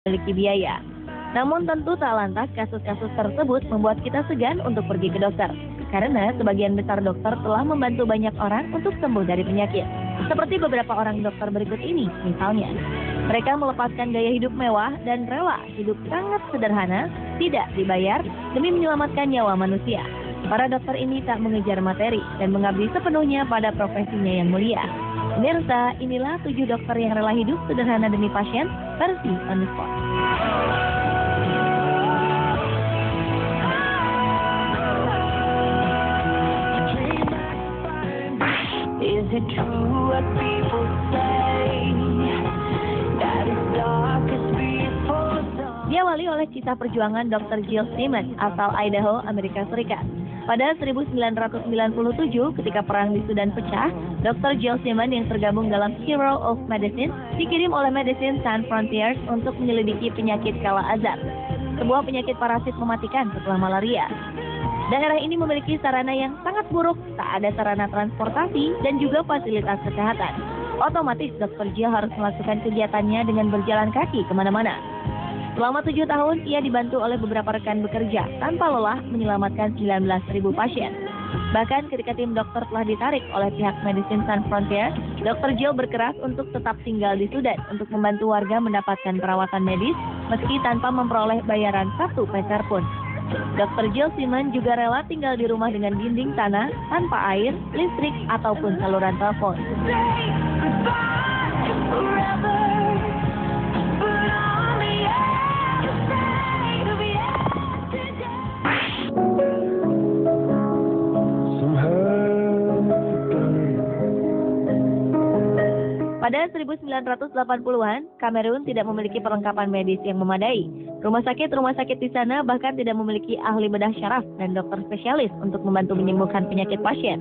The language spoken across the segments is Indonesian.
memiliki biaya. Namun tentu tak lantas kasus-kasus tersebut membuat kita segan untuk pergi ke dokter. Karena sebagian besar dokter telah membantu banyak orang untuk sembuh dari penyakit. Seperti beberapa orang dokter berikut ini misalnya. Mereka melepaskan gaya hidup mewah dan rela hidup sangat sederhana, tidak dibayar, demi menyelamatkan nyawa manusia. Para dokter ini tak mengejar materi dan mengabdi sepenuhnya pada profesinya yang mulia. Pemirsa, inilah 7 dokter yang rela hidup sederhana demi pasien versi On The Spot. Is it true what people say? That is darkest before dawn. Diawali oleh kisah perjuangan Dr. Jill Simmons asal Idaho, Amerika Serikat. Pada 1997, ketika perang di Sudan pecah, Dr. Jill Simmons yang tergabung dalam Hero of Medicine dikirim oleh Medicine Sans Frontiers untuk menyelidiki penyakit Kala Azar, sebuah penyakit parasit mematikan setelah malaria. Daerah ini memiliki sarana yang sangat buruk, tak ada sarana transportasi dan juga fasilitas kesehatan. Otomatis Dr. Jill harus melakukan kegiatannya dengan berjalan kaki kemana-mana. Selama 7 tahun, ia dibantu oleh beberapa rekan bekerja tanpa lelah menyelamatkan 19.000 pasien. Bahkan ketika tim dokter telah ditarik oleh pihak Medicine Sans Frontiers, Dr. Jill berkeras untuk tetap tinggal di Sudan untuk membantu warga mendapatkan perawatan medis meski tanpa memperoleh bayaran 1 peser pun. Dr. Jill Simmons juga rela tinggal di rumah dengan dinding tanah, tanpa air, listrik, ataupun saluran telepon. Pada 1980-an, Kamerun tidak memiliki perlengkapan medis yang memadai. Rumah sakit di sana bahkan tidak memiliki ahli bedah syaraf dan dokter spesialis untuk membantu menyembuhkan penyakit pasien.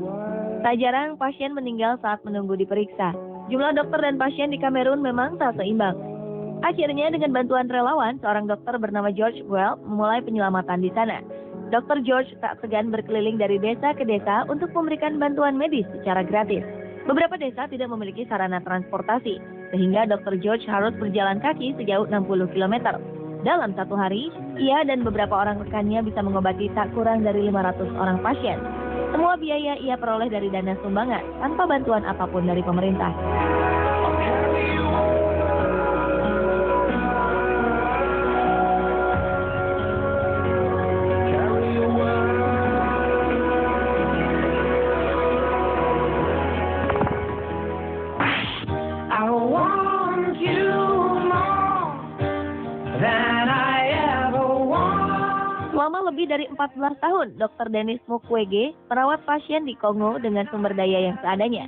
Tak jarang pasien meninggal saat menunggu diperiksa. Jumlah dokter dan pasien di Kamerun memang tak seimbang. Akhirnya dengan bantuan relawan, seorang dokter bernama George Well memulai penyelamatan di sana. Dr. George tak segan berkeliling dari desa ke desa untuk memberikan bantuan medis secara gratis. Beberapa desa tidak memiliki sarana transportasi, sehingga Dr. George harus berjalan kaki sejauh 60 km. Dalam 1 hari, ia dan beberapa orang rekannya bisa mengobati tak kurang dari 500 orang pasien. Semua biaya ia peroleh dari dana sumbangan, tanpa bantuan apapun dari pemerintah. Selama lebih dari 14 tahun, Dr. Denis Mukwege merawat pasien di Kongo dengan sumber daya yang seadanya.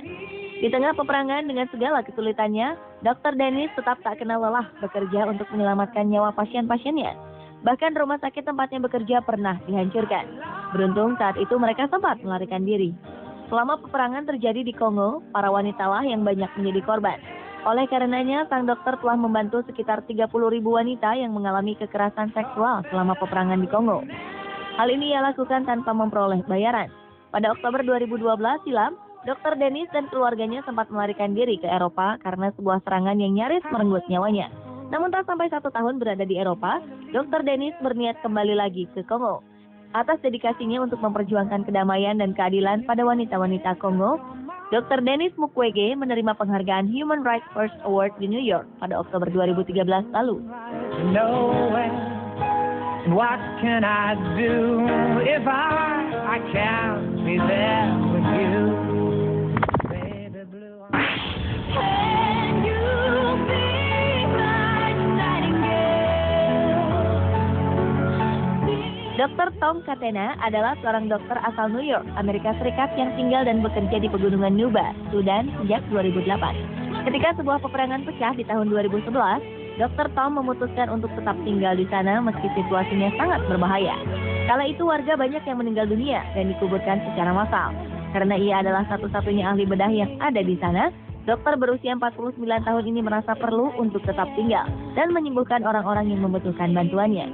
Di tengah peperangan dengan segala kesulitannya, Dr. Denis tetap tak kenal lelah bekerja untuk menyelamatkan nyawa pasien-pasiennya. Bahkan rumah sakit tempatnya bekerja pernah dihancurkan. Beruntung saat itu mereka sempat melarikan diri. Selama peperangan terjadi di Kongo, para wanitalah yang banyak menjadi korban. Oleh karenanya, sang dokter telah membantu sekitar 30.000 wanita yang mengalami kekerasan seksual selama peperangan di Kongo. Hal ini ia lakukan tanpa memperoleh bayaran. Pada Oktober 2012 silam, Dr. Denis dan keluarganya sempat melarikan diri ke Eropa karena sebuah serangan yang nyaris merenggut nyawanya. Namun tak sampai 1 tahun berada di Eropa, Dr. Denis berniat kembali lagi ke Kongo. Atas dedikasinya untuk memperjuangkan kedamaian dan keadilan pada wanita-wanita Kongo, Dr. Denis Mukwege menerima penghargaan Human Rights First Award di New York pada Oktober 2013 lalu. What can I do if I can't be there with you? Baby blue. Can you be my nightingale? Dr. Tom Katena adalah seorang dokter asal New York, Amerika Serikat yang tinggal dan bekerja di pegunungan Nuba, Sudan sejak 2008. Ketika sebuah peperangan pecah di tahun 2011, Dr. Tom memutuskan untuk tetap tinggal di sana meski situasinya sangat berbahaya. Kala itu warga banyak yang meninggal dunia dan dikuburkan secara massal. Karena ia adalah satu-satunya ahli bedah yang ada di sana, dokter berusia 49 tahun ini merasa perlu untuk tetap tinggal dan menyembuhkan orang-orang yang membutuhkan bantuannya.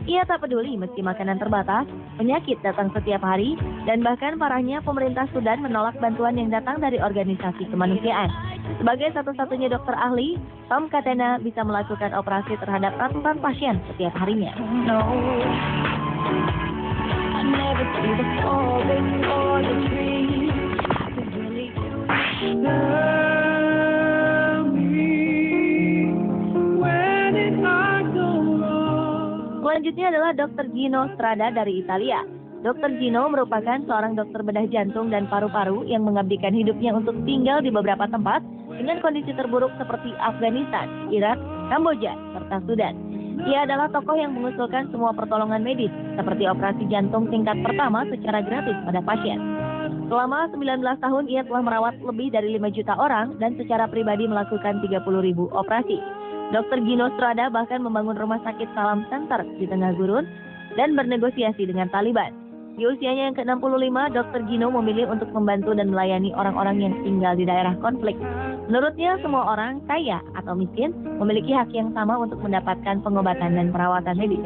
Ia tak peduli meski makanan terbatas, penyakit datang setiap hari, dan bahkan parahnya pemerintah Sudan menolak bantuan yang datang dari organisasi kemanusiaan. Sebagai satu-satunya dokter ahli, Tom Catena bisa melakukan operasi terhadap ratusan pasien setiap harinya. No, I never see the forest or the trees. I could really love me. Where did I go wrong? Selanjutnya adalah Dr. Gino Strada dari Italia. Dr. Gino merupakan seorang dokter bedah jantung dan paru-paru yang mengabdikan hidupnya untuk tinggal di beberapa tempat dengan kondisi terburuk seperti Afghanistan, Irak, Kamboja, serta Sudan. Ia adalah tokoh yang mengusulkan semua pertolongan medis, seperti operasi jantung tingkat pertama secara gratis pada pasien. Selama 19 tahun, ia telah merawat lebih dari 5 juta orang dan secara pribadi melakukan 30.000 operasi. Dr. Gino Strada bahkan membangun rumah sakit Salam Center di tengah gurun dan bernegosiasi dengan Taliban. Di usianya yang ke-65, Dr. Gino memilih untuk membantu dan melayani orang-orang yang tinggal di daerah konflik. Menurutnya, semua orang, kaya atau miskin, memiliki hak yang sama untuk mendapatkan pengobatan dan perawatan medis.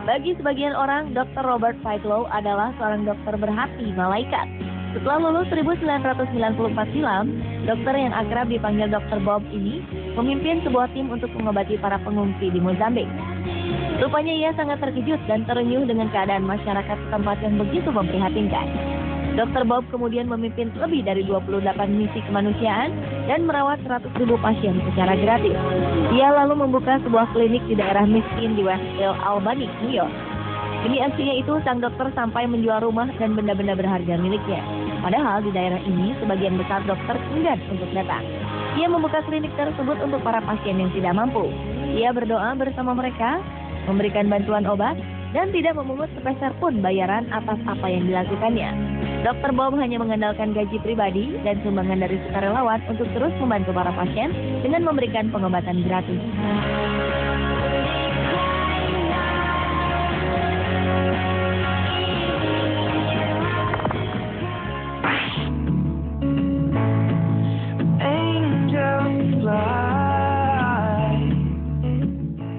Bagi sebagian orang, Dr. Robert Figlow adalah seorang dokter berhati malaikat. Setelah lulus 1994 silam, dokter yang akrab dipanggil Dr. Bob ini memimpin sebuah tim untuk mengobati para pengungsi di Mozambik. Rupanya ia sangat terkejut dan terenyuh dengan keadaan masyarakat setempat yang begitu memprihatinkan. Dr. Bob kemudian memimpin lebih dari 28 misi kemanusiaan dan merawat 100.000 pasien secara gratis. Ia lalu membuka sebuah klinik di daerah miskin di Westville, Albany, New York. Demi aksinya itu, sang dokter sampai menjual rumah dan benda-benda berharga miliknya. Padahal di daerah ini, sebagian besar dokter enggan untuk datang. Ia membuka klinik tersebut untuk para pasien yang tidak mampu. Ia berdoa bersama mereka, memberikan bantuan obat, dan tidak memungut sepeser pun bayaran atas apa yang dilakukannya. Dr. Bob hanya mengandalkan gaji pribadi dan sumbangan dari sukarelawan untuk terus membantu para pasien dengan memberikan pengobatan gratis.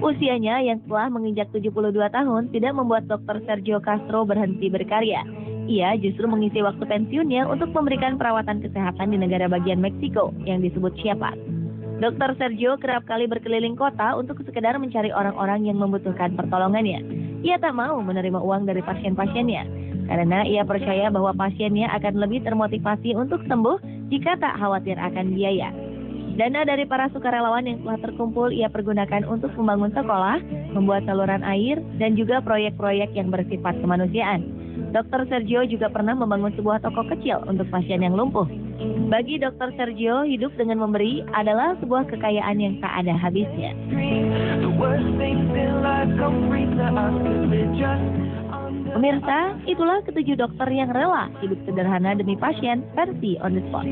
Usianya yang telah menginjak 72 tahun tidak membuat Dr. Sergio Castro berhenti berkarya. Ia justru mengisi waktu pensiunnya untuk memberikan perawatan kesehatan di negara bagian Meksiko yang disebut Chiapas. Dr. Sergio kerap kali berkeliling kota untuk sekedar mencari orang-orang yang membutuhkan pertolongannya. Ia tak mau menerima uang dari pasien-pasiennya, karena ia percaya bahwa pasiennya akan lebih termotivasi untuk sembuh jika tak khawatir akan biaya. Dana dari para sukarelawan yang telah terkumpul ia pergunakan untuk membangun sekolah, membuat saluran air, dan juga proyek-proyek yang bersifat kemanusiaan. Dr. Sergio juga pernah membangun sebuah toko kecil untuk pasien yang lumpuh. Bagi Dr. Sergio, hidup dengan memberi adalah sebuah kekayaan yang tak ada habisnya. Pemirsa, itulah ketujuh dokter yang rela hidup sederhana demi pasien versi On The Spot.